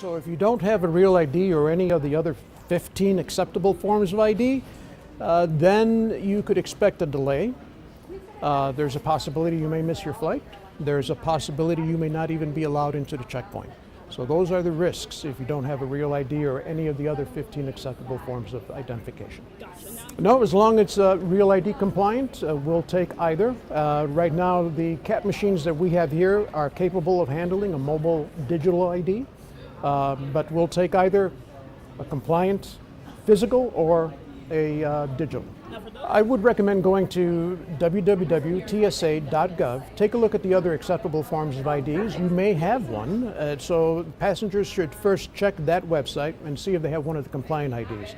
So if you don't have a Real ID or any of the other 15 acceptable forms of ID, then you could expect a delay. There's a possibility you may miss your flight. There's a possibility you may not even be allowed into the checkpoint. So those are the risks if you don't have a Real ID or any of the other 15 acceptable forms of identification. No, as long as it's Real ID compliant, we'll take either. Right now, the CAT machines that we have here are capable of handling a mobile digital ID, but we'll take either a compliant physical or a digital. I would recommend going to www.tsa.gov. Take a look at the other acceptable forms of IDs. You may have one, so passengers should first check that website and see if they have one of the compliant IDs.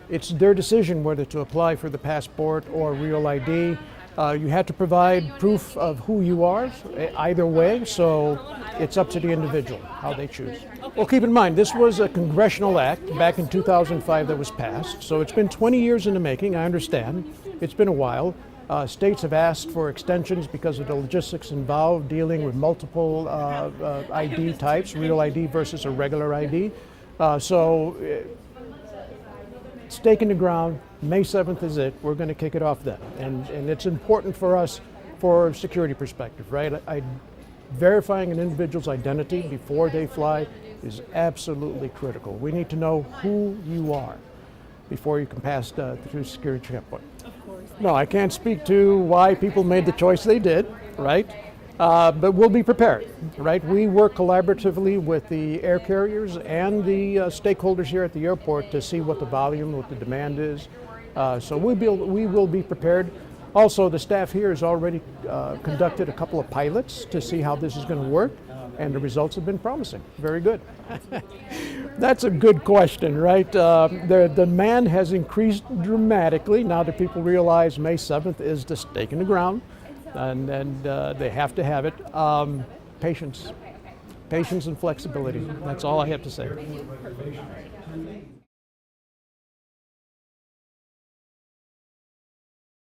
It's their decision whether to apply for the passport or Real ID. You have to provide proof of who you are, either way, so it's up to the individual how they choose. Well, keep in mind, this was a congressional act back in 2005 that was passed, so it's been 20 years in the making, I understand. It's been a while. States have asked for extensions because of the logistics involved dealing with multiple ID types, Real ID versus a regular ID. Stake in the ground, May 7th is it. We're going to kick it off then. And it's important for us for a security perspective, right? Verifying an individual's identity before they fly is absolutely critical. We need to know who you are before you can pass through security checkpoint. Of course. No, I can't speak to why people made the choice they did, right? But we'll be prepared, right? We work collaboratively with the air carriers and the stakeholders here at the airport to see what the volume, what the demand is. So we will be prepared. Also, the staff here has already conducted a couple of pilots to see how this is going to work, and the results have been promising. Very good. That's a good question, right? The demand has increased dramatically now that people realize May 7th is the stake in the ground. And they have to have it. Patience and flexibility. That's all I have to say.